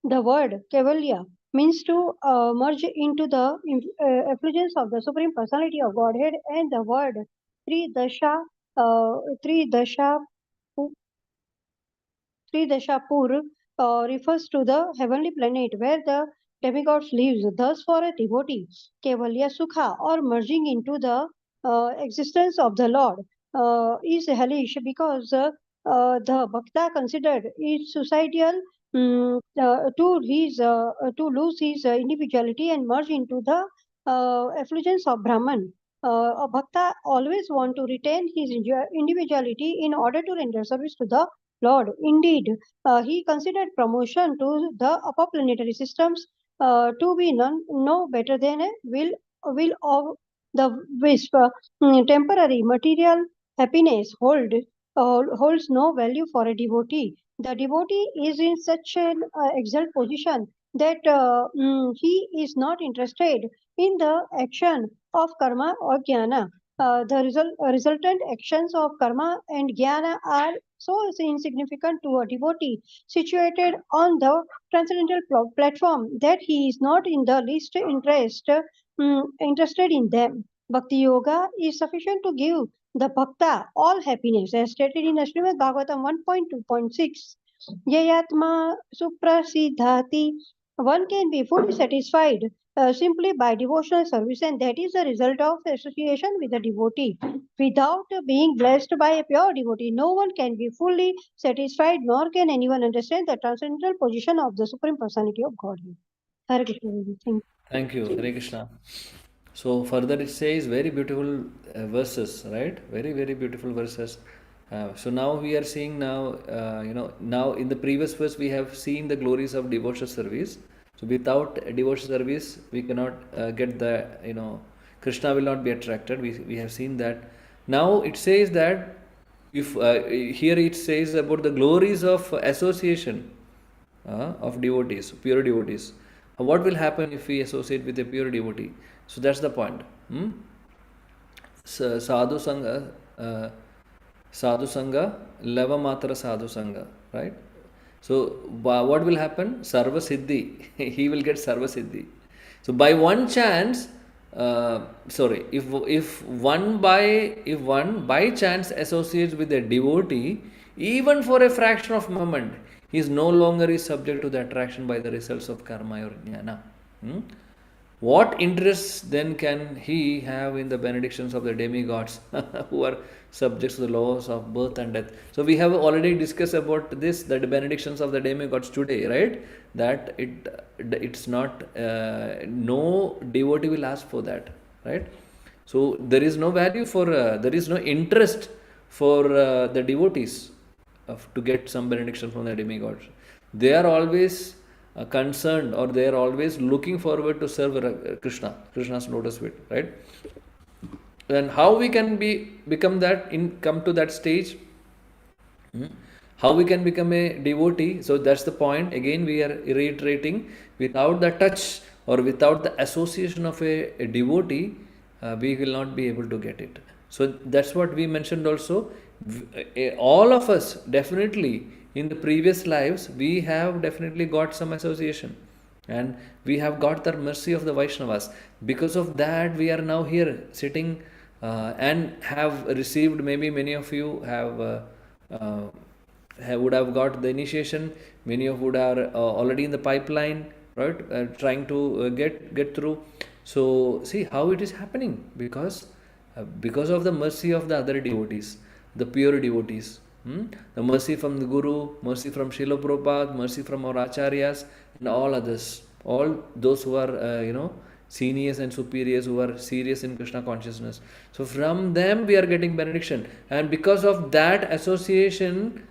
The word Kevalya means to merge into the effulgence of the Supreme Personality of Godhead, and the word Tridasha Tridasha Tridashapur refers to the heavenly planet where the demigods lives. Thus, for a devotee, Kevalya Sukha or merging into the existence of the Lord is hellish because the Bhakta considered it suicidal to lose his individuality and merge into the effulgence of Brahman. A bhakta always want to retain his individuality in order to render service to the Lord. Indeed, he considered promotion to the upper planetary systems to be no better than a will of the wisp. Temporary material happiness holds no value for a devotee. The devotee is in such an exalted position that he is not interested in the action of karma or jnana. The resultant actions of karma and jnana are so insignificant to a devotee situated on the transcendental platform that he is not in the least interested in them. Bhakti yoga is sufficient to give the bhakta all happiness, as stated in the Srimad Bhagwatam 1.2.6. Yayatma suprasidhati. One can be fully satisfied simply by devotional service, and that is the result of association with a devotee. Without being blessed by a pure devotee, no one can be fully satisfied, nor can anyone understand the transcendental position of the Supreme Personality of Godhead. Hare Krishna. Thank Thank you, Hare Krishna. So further it says very beautiful verses, right? Very, very beautiful verses. So now we are seeing now, now in the previous verse we have seen the glories of devotional service. So without devotional service, we cannot get the, Krishna will not be attracted. We have seen that. Now it says that if here it says about the glories of association of devotees, pure devotees. What will happen if we associate with a pure devotee? So that's the point. Sadhu Sangha, Lava Matra Sadhu Sangha, right? So what will happen? Sarva Siddhi. He will get Sarva Siddhi. So by one chance, if one by chance associates with a devotee, even for a fraction of a moment, he is no longer is subject to the attraction by the results of karma or jnana. What interest then can he have in the benedictions of the demigods who are subject to the laws of birth and death? So we have already discussed about this, that the benedictions of the demigods today, right? That it's not, no devotee will ask for that, right? So there is no value for, there is no interest for the devotees to get some benediction from the demigods. They are always concerned, or they are always looking forward to serve Krishna's lotus feet, right? And how we can become that, come to that stage, how we can become a devotee? So that's the point. Again, we are reiterating, without the touch or without the association of a devotee, we will not be able to get it. So that's what we mentioned also. All of us, definitely, in the previous lives, we have definitely got some association, and we have got the mercy of the Vaishnavas. Because of that, we are now here sitting and have received, maybe many of you would have got the initiation, many of would are already in the pipeline, right, trying to get through. So see how it is happening, because of the mercy of the other devotees, the pure devotees. The mercy from the Guru, mercy from Srila Prabhupada, mercy from our Acharyas, and all others, all those who are, seniors and superiors, who are serious in Krishna consciousness. So from them we are getting benediction, and because of that association,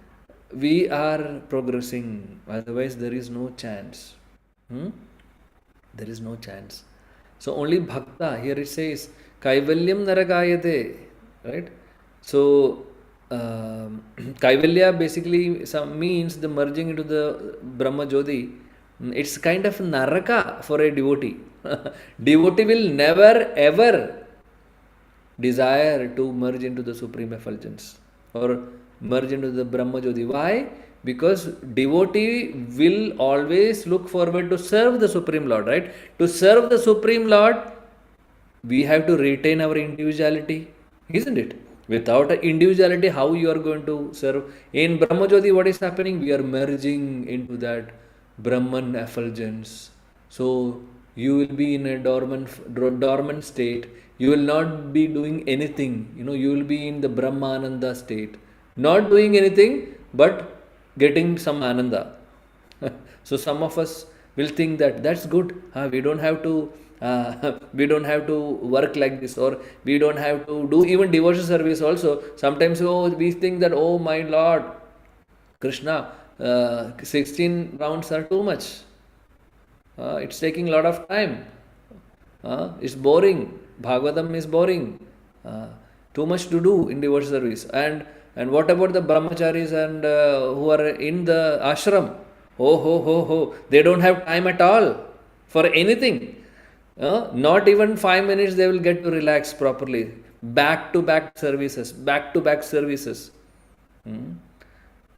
we are progressing. Otherwise, there is no chance. There is no chance. So only bhakta, here it says, Kaivalyam Narakayate, right? So Kaivalya basically means the merging into the Brahma Jyoti. It's kind of naraka for a devotee. Devotee will never ever desire to merge into the supreme effulgence or merge into the Brahma Jyoti. Why? Because devotee will always look forward to serve the Supreme Lord, right? To serve the Supreme Lord, we have to retain our individuality, isn't it? Without individuality, how you are going to serve? In Brahma Jyoti, what is happening? We are merging into that Brahman effulgence. So you will be in a dormant state. You will not be doing anything. You will be in the Brahmananda state. Not doing anything, but getting some ananda. So some of us will think that that's good. We don't have to We don't have to work like this, or we don't have to do even devotion service also. Sometimes we think that, oh my Lord, Krishna, 16 rounds are too much. It's taking a lot of time. It's boring. Bhagwatam is boring. Too much to do in devotion service. And what about the brahmacharis and who are in the ashram? They don't have time at all for anything. Not even 5 minutes they will get to relax properly. Back to back services.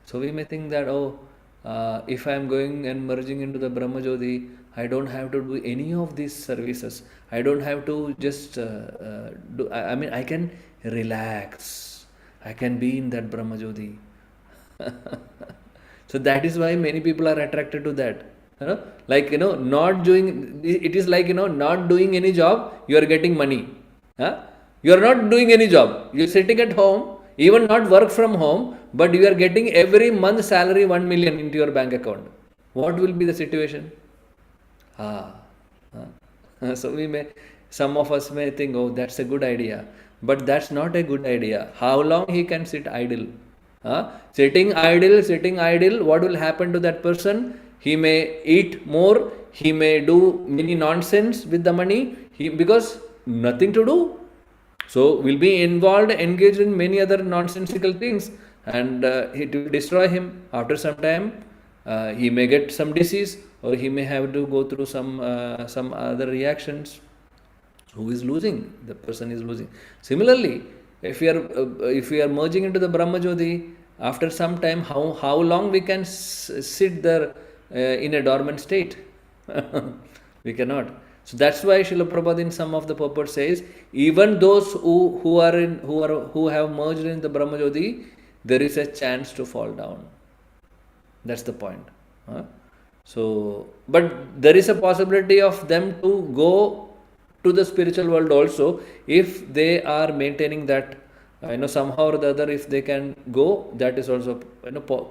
So we may think that, if I am going and merging into the Brahmajyoti, I don't have to do any of these services. I don't have to just do. I mean, I can relax. I can be in that Brahmajyoti. So that is why many people are attracted to that. Like, not doing. It is like, not doing any job. You are getting money. You are not doing any job. You are sitting at home, even not work from home, but you are getting every month salary 1 million into your bank account. What will be the situation? So some of us may think, oh, that's a good idea, but that's not a good idea. How long he can sit idle? Sitting idle, what will happen to that person? He may eat more, he may do many nonsense with the money, because nothing to do. So will be engaged in many other nonsensical things, and it will destroy him. After some time, he may get some disease, or he may have to go through some other reactions. Who is losing? The person is losing. Similarly, if we are merging into the Brahmajyoti, after some time, how long we can sit there in a dormant state? We cannot. So that's why Srila Prabhupada in some of the purport says, even those who have merged in the Brahmajyoti, there is a chance to fall down. That's the point. So, but there is a possibility of them to go to the spiritual world also, if they are maintaining that. Somehow or the other, if they can go, that is also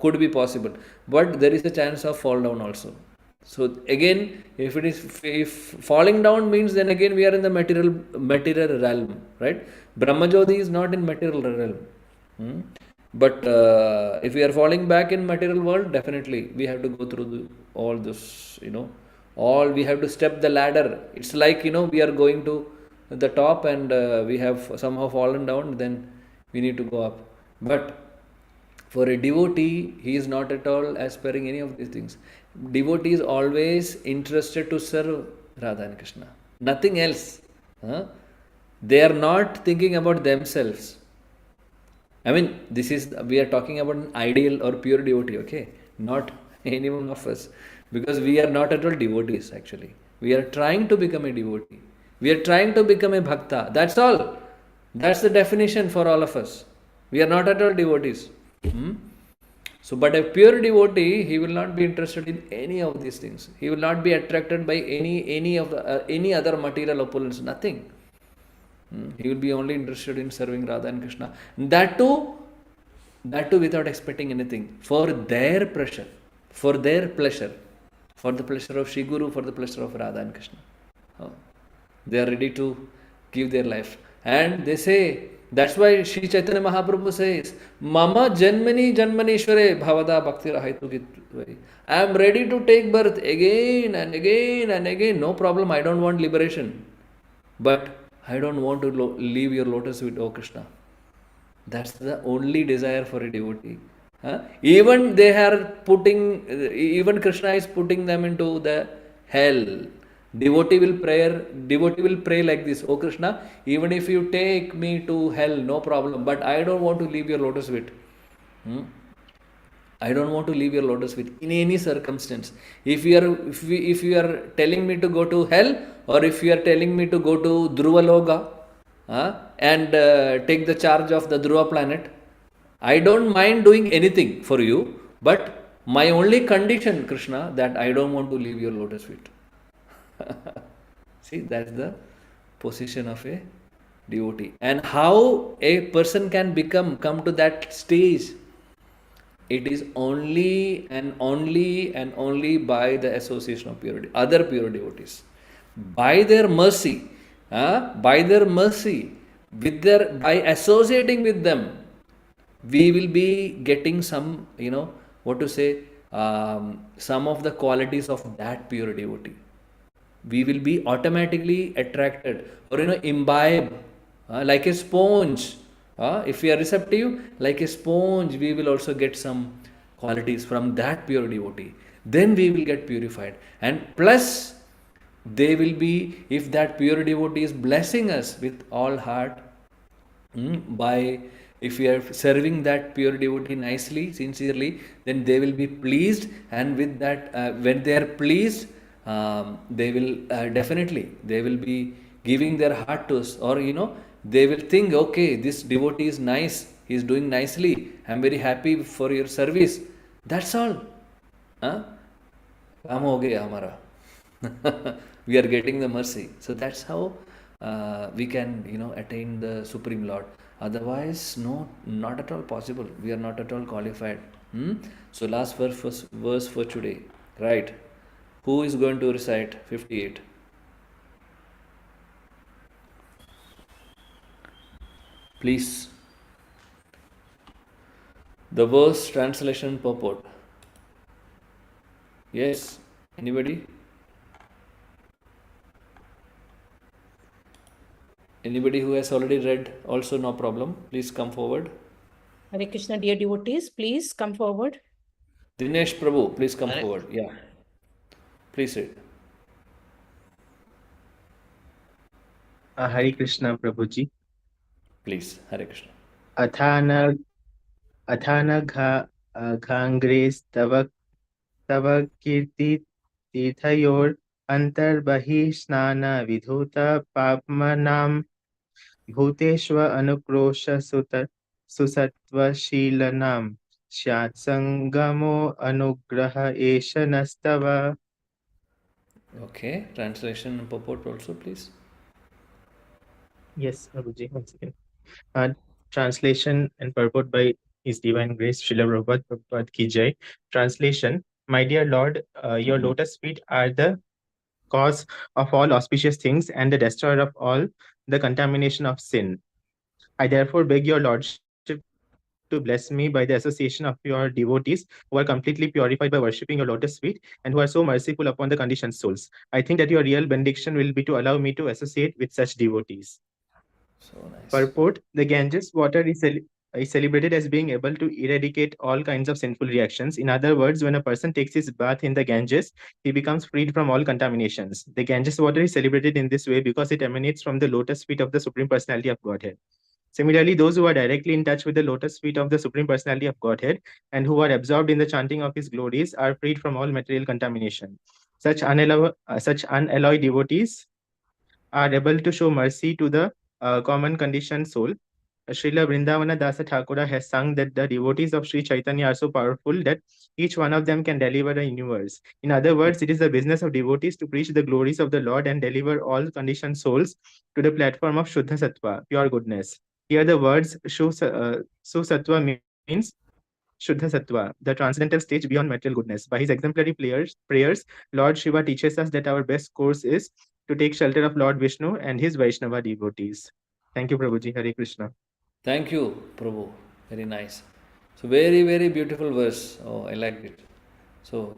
could be possible. But there is a chance of fall down also. So again, if falling down means, then again we are in the material realm, right? Brahmajyoti is not in material realm. But if we are falling back in material world, definitely we have to go through all this, all we have to step the ladder. It's like, we are going to the top and we have somehow fallen down, then we need to go up. But for a devotee, he is not at all aspiring any of these things. Devotee is always interested to serve Radha and Krishna. Nothing else. They are not thinking about themselves. I mean, we are talking about an ideal or pure devotee, okay? Not any one of us. Because we are not at all devotees, actually. We are trying to become a devotee. We are trying to become a bhakta. That's all. That's the definition for all of us. We are not at all devotees. So, but a pure devotee, he will not be interested in any of these things. He will not be attracted by any other material opulence. Nothing. He will be only interested in serving Radha and Krishna. That too without expecting anything. For their pleasure, for the pleasure of Shri Guru, for the pleasure of Radha and Krishna. They are ready to give their life. And they say, that's why Sri Chaitanya Mahaprabhu says, Mama Janmani Janmanishware Bhavada Bhakti Rahaitu Gitvai. I am ready to take birth again and again and again. No problem. I don't want liberation. But I don't want to leave your lotus feet, O Krishna. That's the only desire for a devotee. Even Krishna is putting them into the hell. Devotee will pray like this, O Krishna, even if you take me to hell, no problem, but I don't want to leave your lotus feet. I don't want to leave your lotus feet in any circumstance. If you are telling me to go to hell, or if you are telling me to go to Dhruva Loka and take the charge of the Dhruva planet, I don't mind doing anything for you, but my only condition, Krishna, that I don't want to leave your lotus feet. See, that's the position of a devotee. And how a person can come to that stage, it is only and only by the association of other pure devotees. by their mercy, by their mercy, by associating with them, we will be getting some, what to say, some of the qualities of that pure devotee. We will be automatically attracted, or imbibe, like a sponge. If we are receptive like a sponge, we will also get some qualities from that pure devotee. Then we will get purified, and plus they will be, if that pure devotee is blessing us with all heart, by, if we are serving that pure devotee nicely, sincerely, then they will be pleased, and with that, when they are pleased, they will, definitely they will be giving their heart to us, or they will think, okay, this devotee is nice, he is doing nicely, I am very happy for your service. That's all. काम हो गया हमारा. We are getting the mercy. So that's how we can, attain the Supreme Lord. Otherwise, no, not at all possible. We are not at all qualified. So last verse for today, right? Who is going to recite 58? Please. The verse, translation, purport. Yes, anybody? Anybody who has already read, also no problem. Please come forward. Hare Krishna, dear devotees, please come forward. Dinesh Prabhu, please come forward. Yeah. Please read. Hare Krishna Prabhuji. Please, Hare Krishna. Athana Ghangres Tava Kirti Tirthayor Antar Bahi Snana Vidhuta Papmanam Bhuteshwa Anukrosha Susatva Shilanam Shyat Sangamo Anugraha Esha Nastava. Okay, translation and purport also, please. Yes, Prabhuji, once again. Translation and purport by His Divine Grace Srila Prabhupada Ki Jai. Translation: My dear Lord, your lotus feet are the cause of all auspicious things and the destroyer of all the contamination of sin. I therefore beg your Lordship to bless me by the association of your devotees who are completely purified by worshipping your lotus feet and who are so merciful upon the conditioned souls. I think that your real benediction will be to allow me to associate with such devotees. So nice. Purport: The Ganges water is celebrated as being able to eradicate all kinds of sinful reactions. In other words, when a person takes his bath in the Ganges, he becomes freed from all contaminations. The Ganges water is celebrated in this way because it emanates from the lotus feet of the Supreme Personality of Godhead. Similarly, those who are directly in touch with the lotus feet of the Supreme Personality of Godhead and who are absorbed in the chanting of his glories are freed from all material contamination. Such unalloyed devotees are able to show mercy to the common conditioned soul. Srila Vrindavana Dasa Thakura has sung that the devotees of Sri Chaitanya are so powerful that each one of them can deliver a universe. In other words, it is the business of devotees to preach the glories of the Lord and deliver all conditioned souls to the platform of Shuddha Sattva, pure goodness. Here the words Susattva means Shuddha Sattva, the transcendental stage beyond material goodness. By his exemplary prayers, Lord Shiva teaches us that our best course is to take shelter of Lord Vishnu and his Vaishnava devotees. Thank you, Prabhuji. Hare Krishna. Thank you, Prabhu. Very nice. So very, very beautiful verse. Oh, I liked it. So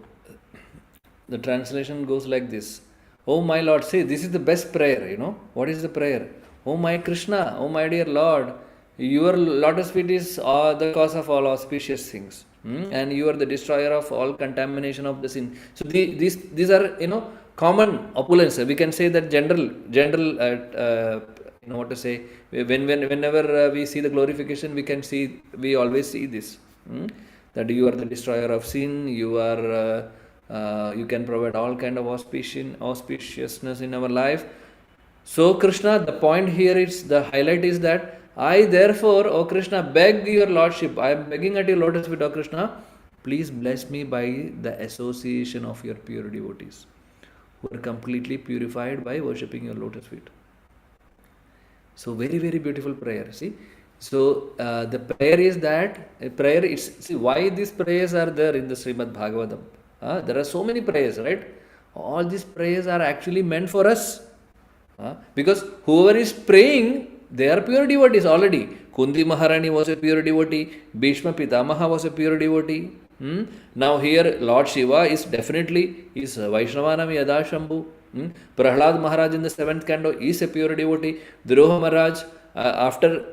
the translation goes like this. Oh my Lord, see, this is the best prayer, What is the prayer? Oh my Krishna, oh my dear Lord, your lotus feet is the cause of all auspicious things. And you are the destroyer of all contamination of the sin. So these are, common opulence. We can say that general, what to say, whenever we see the glorification, we always see this, that you are the destroyer of sin, you can provide all kind of auspiciousness in our life. So Krishna, the point here is, the highlight is that I therefore, O Krishna, beg your lordship, I am begging at your lotus feet, O Krishna, please bless me by the association of your pure devotees who are completely purified by worshipping your lotus feet. So very, very beautiful prayer. See, so the prayer is see why these prayers are there in the Srimad Bhagwatam. There are so many prayers, right? All these prayers are actually meant for us. Because whoever is praying, they are pure devotees already. Kundi Maharani was a pure devotee. Bhishma Pitamaha was a pure devotee. Now here Lord Shiva is definitely is Vaishnavanam Yada Shambhu. Prahlad Maharaj in the 7th canto is a pure devotee. Droha Maharaj after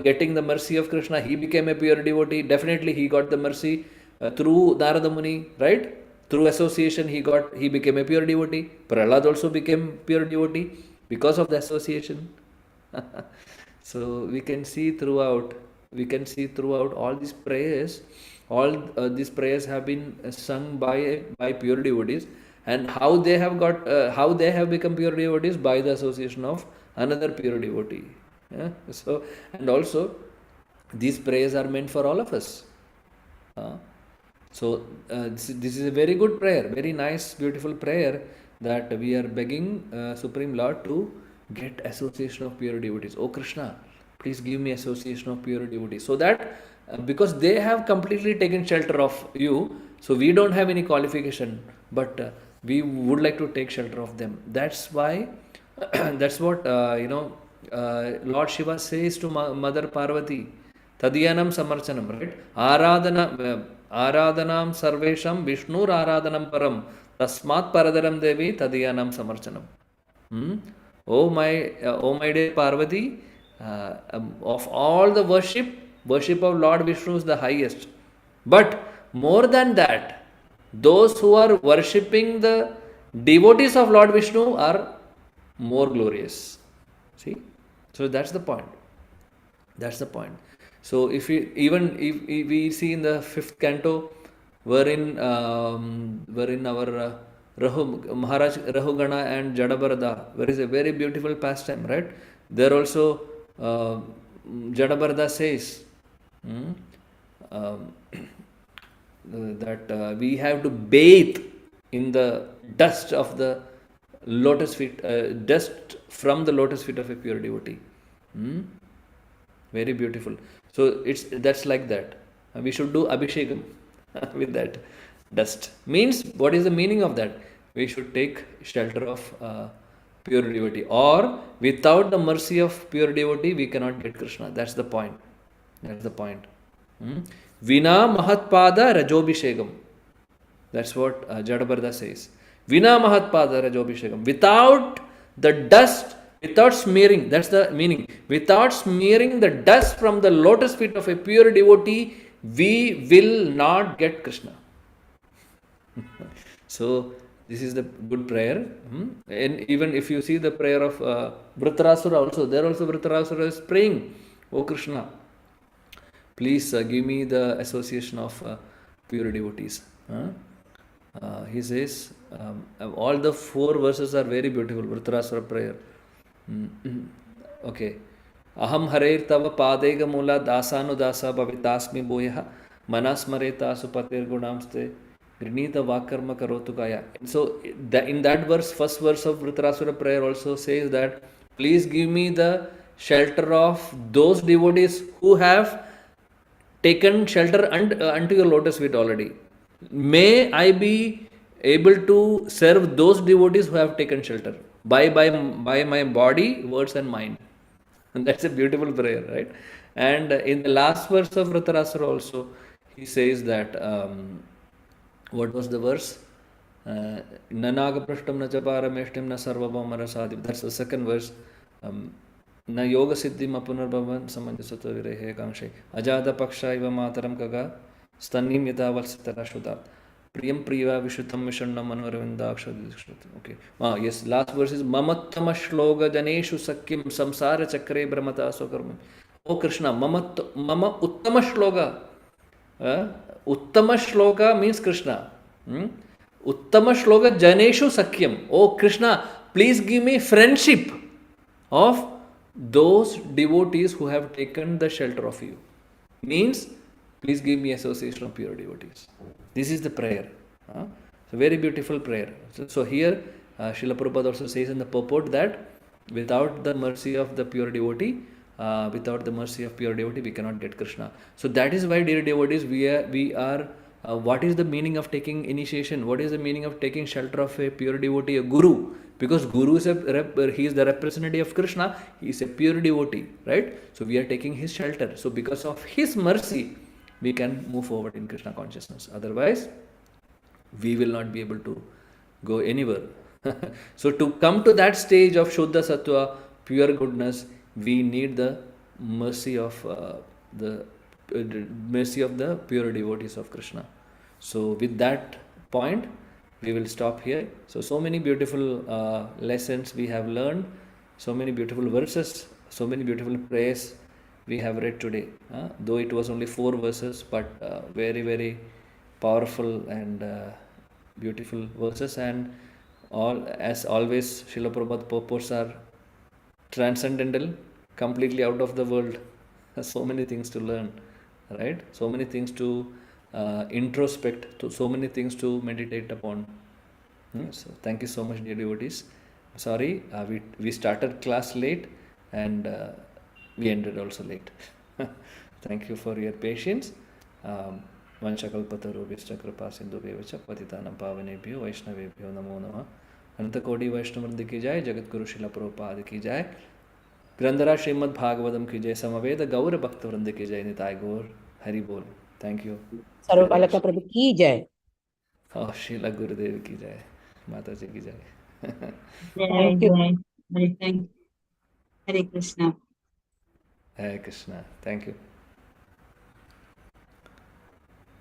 getting the mercy of Krishna, he became a pure devotee. Definitely he got the mercy through Narada Muni, right? Through association he became a pure devotee. Prahlad also became pure devotee because of the association. So we can see throughout all these prayers, these prayers have been sung by pure devotees, and how they have become pure devotees by the association of another pure devotee. So, and also these prayers are meant for all of us. So this is a very good prayer, very nice, beautiful prayer that we are begging Supreme Lord to get association of pure devotees. Oh Krishna, please give me association of pure devotees, so that because they have completely taken shelter of you, so we don't have any qualification, but we would like to take shelter of them. That's why that's what Lord Shiva says to Mother Parvati, Tadiyanam Samarchanam, right? Aradhanam Sarvesham Vishnur Aradhanam Param Tasmat Paradaram Devi Tadiyanam Samarchanam. Oh my dear Parvati, of all the worship of Lord Vishnu is the highest. But more than that, those who are worshipping the devotees of Lord Vishnu are more glorious. See? So that's the point. That's the point. So if we see in the 5th canto, wherein our Maharaj Rahugana and Jadabarada, there is a very beautiful pastime, right? There also Jadabarada says that we have to bathe in the dust of the lotus feet, dust from the lotus feet of a pure devotee. Very beautiful. So that's like that. We should do abhishekam with that dust. Means, what is the meaning of that? We should take shelter of pure devotee. Or without the mercy of pure devotee, we cannot get Krishna. That's the point. That's the point. Vina Mahatpada Rajobhishekam. That's what Jadabarda says. Vina Mahatpada Rajobhishekam. Without the dust, without smearing, that's the meaning. Without smearing the dust from the lotus feet of a pure devotee, we will not get Krishna. So this is the good prayer. And even if you see the prayer of Vritarasura also, there also Vritarasura is praying, Oh Krishna, please give me the association of pure devotees. He says, all the 4 verses are very beautiful, Vritarasura prayer. Okay. Aham harer tava padega mula dasanudasa bhavitasmi boyaha manasmareta supatir gunamste grinita vakarma karotukaya. So in that verse, first verse of Vritarasura prayer also says that please give me the shelter of those devotees who have taken shelter unto your lotus feet already. May I be able to serve those devotees who have taken shelter by my body, words and mind. And that's a beautiful prayer, right? And in the last verse of Vritarasura also, he says that, what was the verse? Nanaga prashtam na chaparameshtim na sarvabhamara sadhim. That's the second verse. Na yoga siddhim apunarbhavan samanjasatva virehe kangshe ajada paksha iva mataram kaga stannim yata valsitara shudat priyam priya vishuddham vishannam manvaravindaksha. Okay. Yes, last verse is mamattama shloga janeshu sakyam samsara chakre brahmata sokarmam. Oh Krishna, mama uttama shloga. Uttama shloka means Krishna. Uttama shloka janeshu sakyam. Oh Krishna, please give me friendship of those devotees who have taken the shelter of you. Means, please give me association of pure devotees. This is the prayer. It's a very beautiful prayer. So here, Srila Prabhupada also says in the purport that without the mercy of the pure devotee, we cannot get Krishna. So that is why, dear devotees, we are what is the meaning of taking initiation? What is the meaning of taking shelter of a pure devotee, a guru? Because guru is he is the representative of Krishna. He is a pure devotee, right? So we are taking his shelter. So because of his mercy, we can move forward in Krishna consciousness. Otherwise, we will not be able to go anywhere. So to come to that stage of Shuddha Sattva, pure goodness, we need the mercy of the mercy of the pure devotees of Krishna. So with that point, we will stop here. So many beautiful lessons we have learned, so many beautiful verses, so many beautiful prayers we have read today. Though it was only 4 verses, but very, very powerful and beautiful verses, and all, as always, Srila Prabhupada purports are transcendental, completely out of the world. So many things to learn, right? So many things to introspect, so many things to meditate upon. So thank you so much, dear devotees. Sorry, we started class late and we ended also late. Thank you for your patience. वंशकल्पतरुभ्यश्च कृपासिन्धुभ्यश्च पतितानां पावनेभ्यो वैष्णवेभ्यो नमो नमः। अनंतकोटि वैष्णववृंद की जय, जगत गुरु श्रील प्रभुपाद की जय, ग्रंथराज श्रीमद् भागवतम की जय, समवेत गौर भक्त वृंद की जय, निताय गौर हरि बोल। Thank you. सर्वकालिका प्रभु की जय। और श्रील गुरुदेव की जय, माता जी की जय। Thank you. Hare Krishna. Hare Krishna. Thank you.